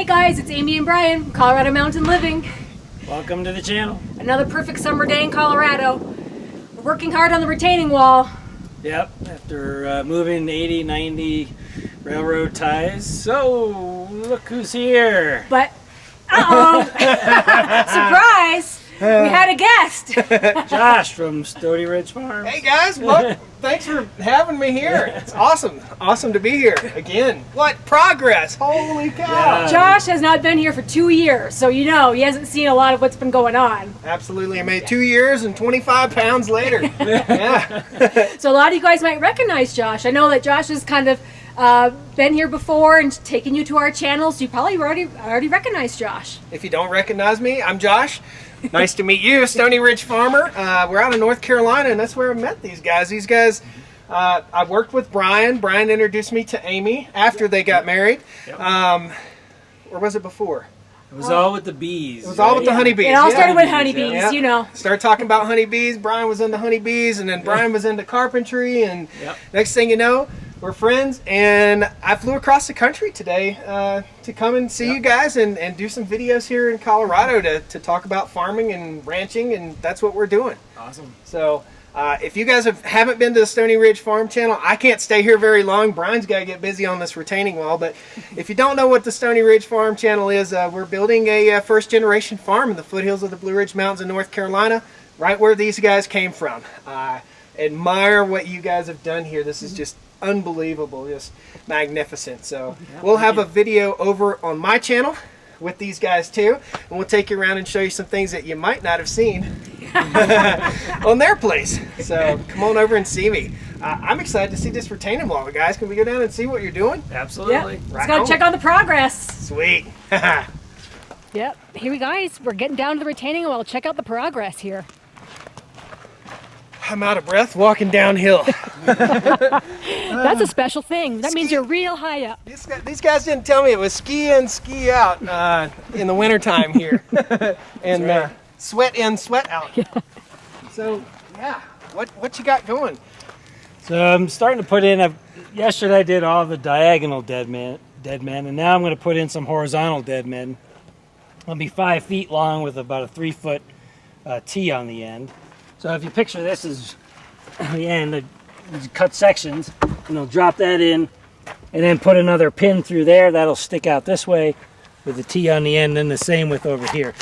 guys, it's Amy and Brian, Colorado Mountain Living. Welcome to the channel. Another perfect summer day in Colorado. We're working hard on the retaining wall. Yep, after moving 80, 90 railroad ties. So, look who's here. But, surprise! We had a guest. Josh from Stony Ridge Farm. Hey guys, well, thanks for having me here. It's awesome. Awesome to be here again. What progress! Holy cow! Yeah. Josh has not been here for 2 years, so you know he hasn't seen a lot of what's been going on. Absolutely. I made 2 years and 25 pounds later. Yeah. So a lot of you guys might recognize Josh. I know that Josh has kind of been here before and taken you to our channel, so you probably already recognize Josh. If you don't recognize me, I'm Josh. Nice to meet you, Stony Ridge farmer. We're out of North Carolina, and that's where I met these guys. These guys, I worked with Brian. Brian introduced me to Amy after they got married. Yep. Or was it before? It was all with the bees. It was all with the honeybees. It all started with honeybees, honeybees, yeah. you know. Started talking about honeybees. Brian was into honeybees, and then Brian was into carpentry, and next thing you know, we're friends. And I flew across the country today to come and see you guys and do some videos here in Colorado to talk about farming and ranching, and that's what we're doing. Awesome. So if you guys haven't been to the Stony Ridge Farm channel, I can't stay here very long. Brian's got to get busy on this retaining wall. But if you don't know what the Stony Ridge Farm channel is, we're building a first-generation farm in the foothills of the Blue Ridge Mountains in North Carolina, right where these guys came from. Admire what you guys have done here. This is just unbelievable, just magnificent. So we'll have a video over on my channel with these guys too, and we'll take you around and show you some things that you might not have seen on their place. So come on over and see me. I'm excited to see this retaining wall, guys. Can we go down and see what you're doing? Absolutely. Yep. Let's go check on the progress. Sweet. Yep, here we guys, we're getting down to the retaining wall. Check out the progress here. I'm out of breath walking downhill. That's a special thing. That means you're real high up. These guys didn't tell me it was ski in, ski out in the wintertime here. And right. Sweat in, sweat out. So, yeah, what you got going? So I'm starting to put in, yesterday I did all the diagonal dead men, and now I'm going to put in some horizontal dead men. It'll be 5 feet long with about a 3-foot T on the end. So if you picture this as the end, you cut sections, and they'll drop that in, and then put another pin through there. That'll stick out this way with the T on the end, and the same with over here.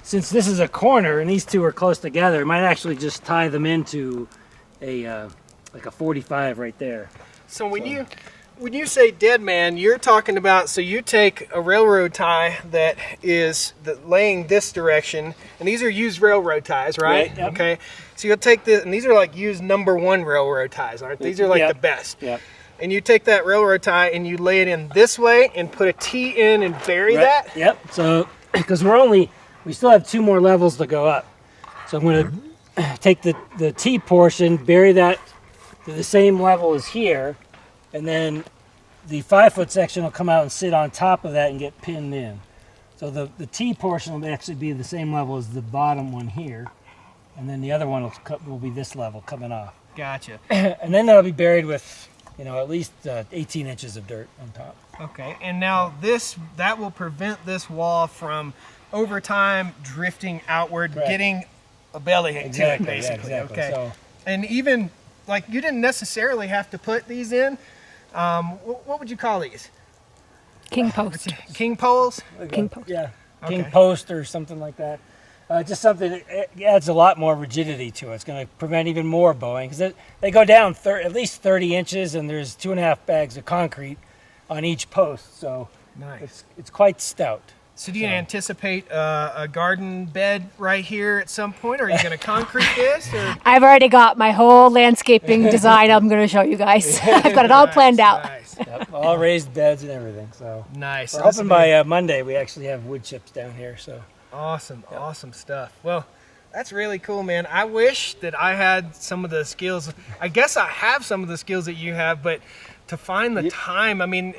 Since this is a corner and these two are close together, I might actually just tie them into a like a 45 right there. So when you say dead man, you're talking about, so you take a railroad tie that is laying this direction, and these are used railroad ties, right? Right, yep. Okay. So you'll take this, and these are like used #1 railroad ties, aren't they? These are like the best. Yep. And you take that railroad tie and you lay it in this way and put a T in and bury that? Yep. So, because we still have 2 more levels to go up. So I'm going to take the T portion, bury that to the same level as here, and then the 5-foot section will come out and sit on top of that and get pinned in. So the T portion will actually be the same level as the bottom one here, and then the other one will be this level coming off. Gotcha. And then that'll be buried with, at least 18 inches of dirt on top. Okay, and now that will prevent this wall from over time drifting outward, Correct. Getting a belly hang to it, basically. Yeah, exactly. Okay. So, and even like you didn't necessarily have to put these in. What would you call these? King post. King poles? King post. Yeah, Okay. king post or something like that. Just something that adds a lot more rigidity to it. It's going to prevent even more bowing because they go down at least 30 inches, and there's 2.5 bags of concrete on each post. So Nice. it's quite stout. So do you anticipate a garden bed right here at some point? Or are you going to concrete this? Or? I've already got my whole landscaping design I'm going to show you guys. I've got it all planned out. Nice. Yep, all raised beds and everything. So Nice. we're hoping by Monday we actually have wood chips down here. So Awesome, awesome stuff. Well, that's really cool, man. I wish that I had some of the skills. I guess I have some of the skills that you have, but to find the time, I mean,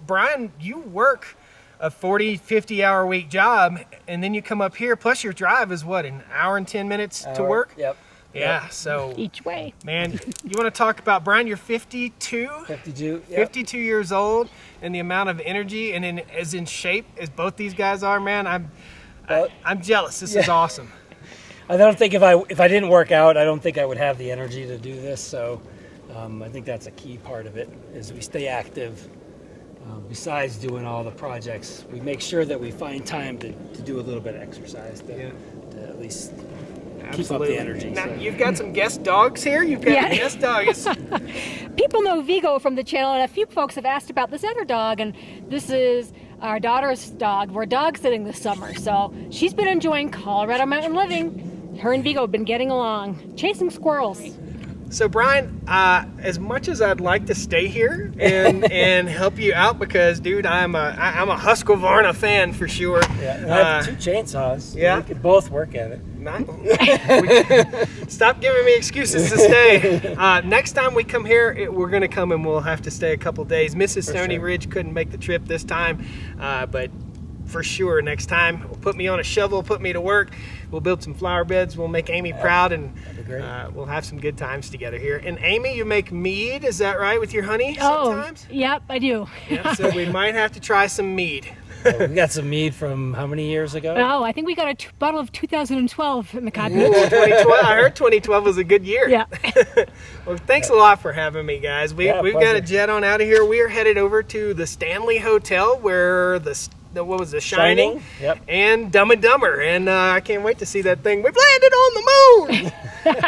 Brian, you work a 40, 50-hour week job, and then you come up here, plus your drive is what, an hour and 10 minutes to work? Yep. Yeah, so Each way. man, you want to talk about Brian? You're 52, 52. Yep. 52 years old, and the amount of energy and as in shape as both these guys are, man. I'm jealous. This is awesome. I don't think if I didn't work out, I don't think I would have the energy to do this. So I think that's a key part of it is we stay active. Besides doing all the projects, we make sure that we find time to do a little bit of exercise to at least keep up the energy. Now, so. you've got some guest dogs here. You've got guest dogs. People know Vigo from the channel, and a few folks have asked about this other dog, and this is our daughter's dog. We're dog sitting this summer, so she's been enjoying Colorado mountain living. Her and Vigo have been getting along, chasing squirrels. So Brian, as much as I'd like to stay here and help you out, because dude, I'm a Husqvarna fan for sure. Yeah, and I have 2 chainsaws. Yeah, we could both work at it. Stop giving me excuses to stay. Next time we come here, we're gonna come and we'll have to stay a couple days. Mrs. Stony Ridge couldn't make the trip this time, but for sure next time, put me on a shovel, put me to work. We'll build some flower beds. We'll make Amy proud, and we'll have some good times together here. And Amy, you make mead, is that right, with your honey sometimes? Oh, yep, I do. Yeah, so we might have to try some mead. We got some mead from how many years ago? Oh, I think we got a bottle of 2012 in the cabinet. 2012. I heard 2012 was a good year. Yeah. Well, thanks a lot for having me, guys. We've got to jet on out of here. We are headed over to the Stanley Hotel, where what was the Shining? Yep. And Dumb and Dumber, and I can't wait to see that thing. We've landed on the moon.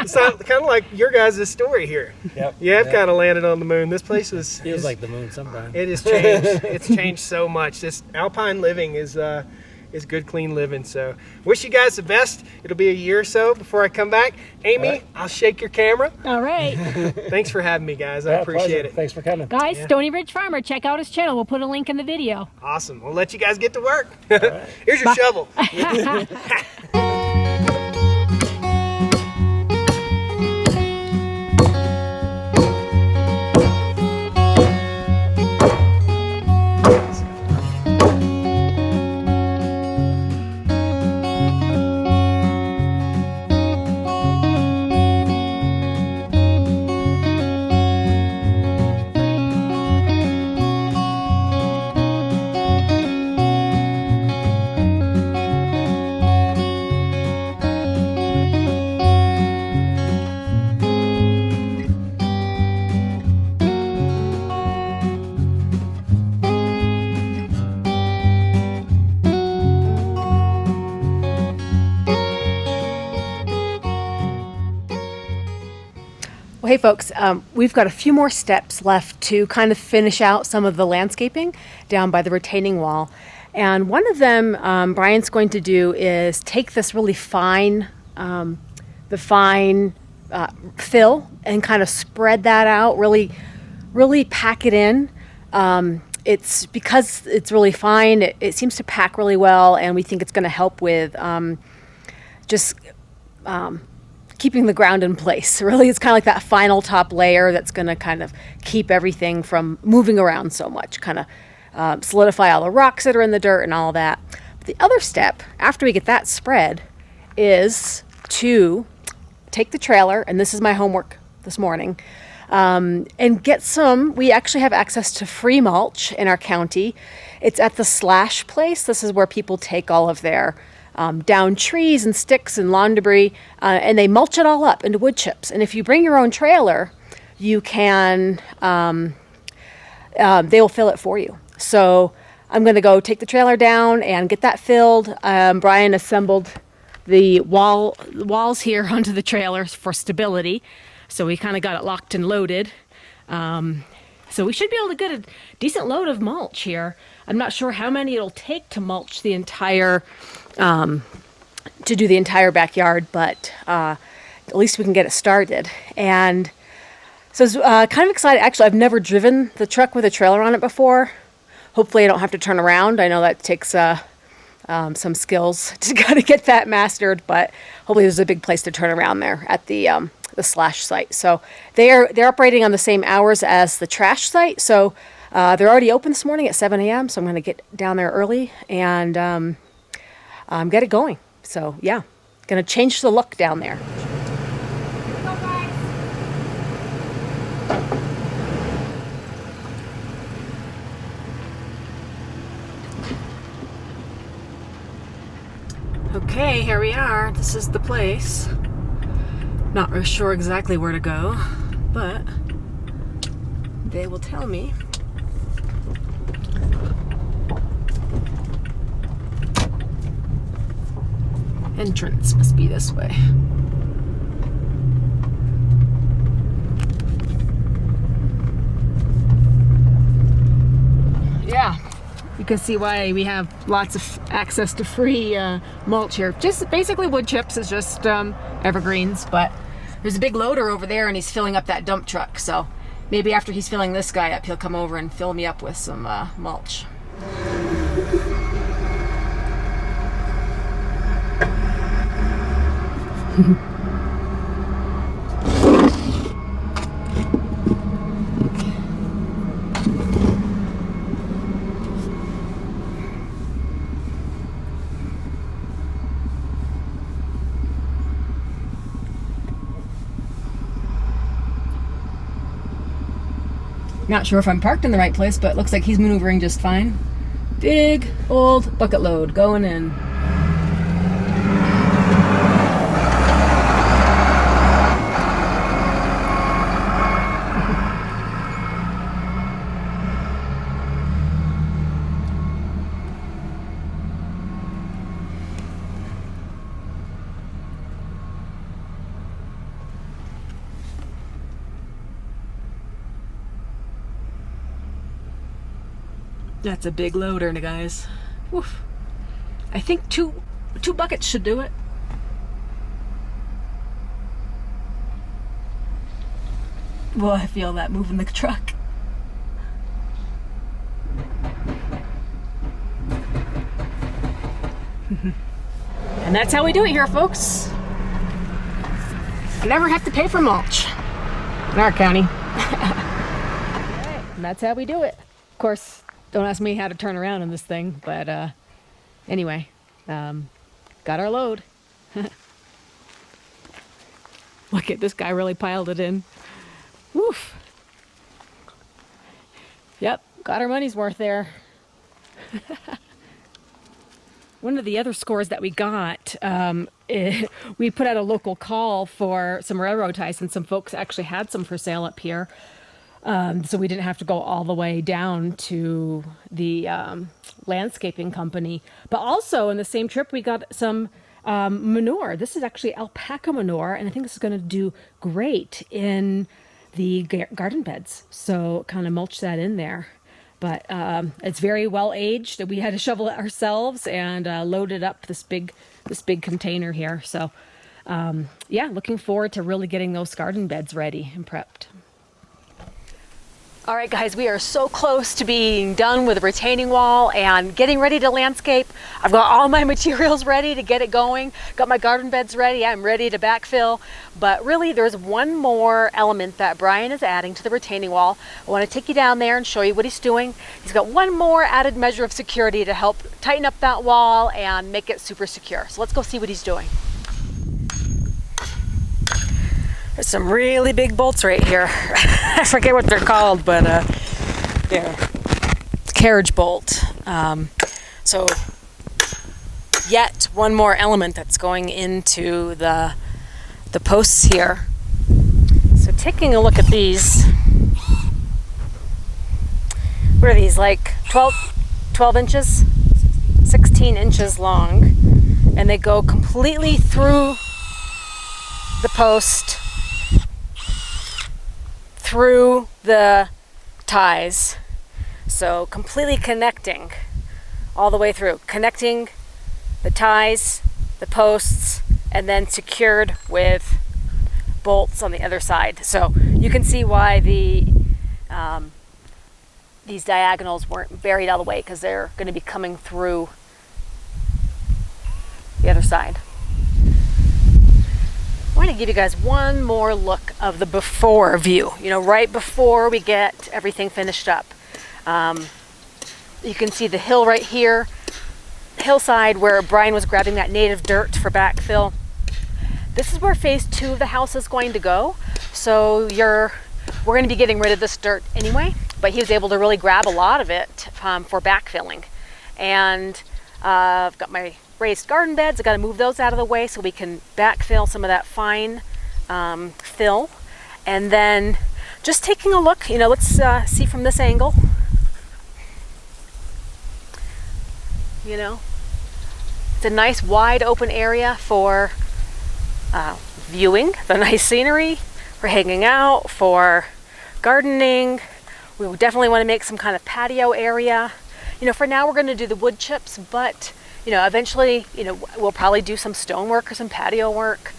It's kind of like your guys' story here. Yep. You have kind of landed on the moon. This place feels like the moon sometimes. It has changed. It's changed so much. This alpine living is good, clean living. So wish you guys the best. It'll be a year or so before I come back. Amy, I'll shake your camera. All right. Thanks for having me, guys. I appreciate it. Thanks for coming. Guys, Stony Ridge Farmer, check out his channel. We'll put a link in the video. Awesome. We'll let you guys get to work. Here's your shovel. Well, hey folks, we've got a few more steps left to kind of finish out some of the landscaping down by the retaining wall. And one of them Brian's going to do is take this really fine, fill and kind of spread that out, really pack it in. It's because it's really fine, it seems to pack really well, and we think it's going to help with keeping the ground in place. Really, it's kind of like that final top layer that's going to kind of keep everything from moving around so much, kind of solidify all the rocks that are in the dirt and all that. But the other step, after we get that spread, is to take the trailer, and this is my homework this morning, and get some. We actually have access to free mulch in our county. It's at the Slash place. This is where people take all of their down trees and sticks and lawn debris, and they mulch it all up into wood chips. And if you bring your own trailer, you can, they will fill it for you. So I'm going to go take the trailer down and get that filled. Brian assembled the walls here onto the trailer for stability. So we kind of got it locked and loaded. So we should be able to get a decent load of mulch here. I'm not sure how many it'll take to mulch the entire, to do the entire backyard, but at least we can get it started. And so I was kind of excited. Actually, I've never driven the truck with a trailer on it before. Hopefully I don't have to turn around. I know that takes some skills to kind of get that mastered, but hopefully there's a big place to turn around there at the Slash site. So they're operating on the same hours as the trash site. So they're already open this morning at 7 a.m. So I'm going to get down there early and get it going. So yeah, going to change the look down there. Okay, here we are. This is the place. Not really sure exactly where to go, but they will tell me. Entrance must be this way. Yeah, you can see why we have lots of access to free mulch here. Just basically wood chips is just evergreens, but there's a big loader over there and he's filling up that dump truck. So maybe after he's filling this guy up, he'll come over and fill me up with some mulch. Not sure if I'm parked in the right place, but it looks like he's maneuvering just fine. Big old bucket load going in. That's a big loader, guys. Woof. I think two buckets should do it. Well, I feel that moving the truck. And that's how we do it here, folks. You never have to pay for mulch in our county. And that's how we do it. Of course, don't ask me how to turn around in this thing, but anyway, got our load. Look at this guy really piled it in. Woof. Yep, got our money's worth there. One of the other scores that we got, we put out a local call for some railroad ties, and some folks actually had some for sale up here. So we didn't have to go all the way down to the landscaping company. But also in the same trip, we got some manure. This is actually alpaca manure, and I think this is going to do great in the garden beds. So kind of mulch that in there. But it's very well aged. We had to shovel it ourselves and load it up this big container here. So yeah, looking forward to really getting those garden beds ready and prepped. All right, guys, we are so close to being done with the retaining wall and getting ready to landscape. I've got all my materials ready to get it going. Got my garden beds ready. I'm ready to backfill. But really, there's one more element that Brian is adding to the retaining wall. I want to take you down there and show you what he's doing. He's got one more added measure of security to help tighten up that wall and make it super secure. So let's go see what he's doing. There's some really big bolts right here. I forget what they're called, but they're carriage bolt. So yet one more element that's going into the posts here. So taking a look at these, what are these, like 12 inches? 16 inches long, and they go completely through the post, through the ties. So completely connecting all the way through, connecting the ties, the posts, and then secured with bolts on the other side. So you can see why these diagonals weren't buried all the way, because they're going to be coming through the other side. I want to give you guys one more look of the before view, right before we get everything finished up. You can see the hill right here, hillside where Brian was grabbing that native dirt for backfill. This is where phase 2 of the house is going to go. So we're going to be getting rid of this dirt anyway, but he was able to really grab a lot of it for backfilling. And I've got my raised garden beds. I got to move those out of the way so we can backfill some of that fine fill. And then just taking a look, you know, let's see from this angle. You know, it's a nice wide open area for viewing the nice scenery, for hanging out, for gardening. We definitely want to make some kind of patio area. You know, for now we're going to do the wood chips, but you know, eventually, you know, we'll probably do some stonework or some patio work.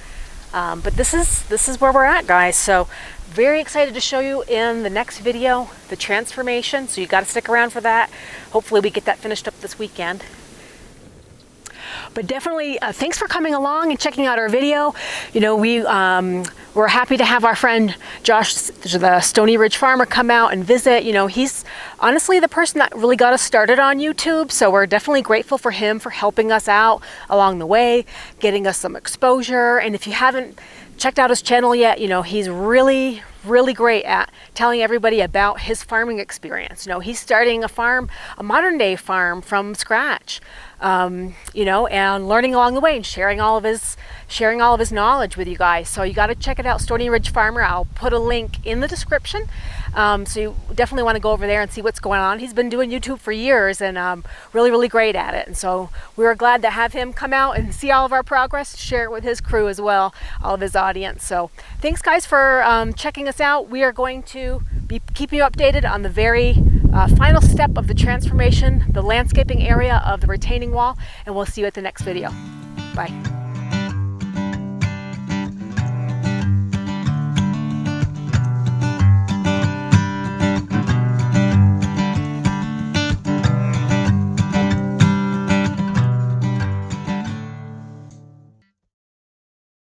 But this is where we're at, guys. So very excited to show you in the next video the transformation. So you got to stick around for that. Hopefully we get that finished up this weekend. But definitely, thanks for coming along and checking out our video. You know, we're happy to have our friend Josh, the Stony Ridge farmer, come out and visit. You know, he's honestly the person that really got us started on YouTube. So we're definitely grateful for him for helping us out along the way, getting us some exposure. And if you haven't checked out his channel yet, you know, he's really great at telling everybody about his farming experience. You know, he's starting a farm, a modern day farm from scratch. You know, and learning along the way and sharing all of his knowledge with you guys. So you got to check it out, Stony Ridge Farmer. I'll put a link in the description. So you definitely want to go over there and see what's going on. He's been doing YouTube for years and really great at it. And so we were glad to have him come out and see all of our progress, share it with his crew as well, all of his audience. So thanks guys for checking us out. We are going to be keeping you updated on the very final step of the transformation, the landscaping area of the retaining wall, and we'll see you at the next video. Bye.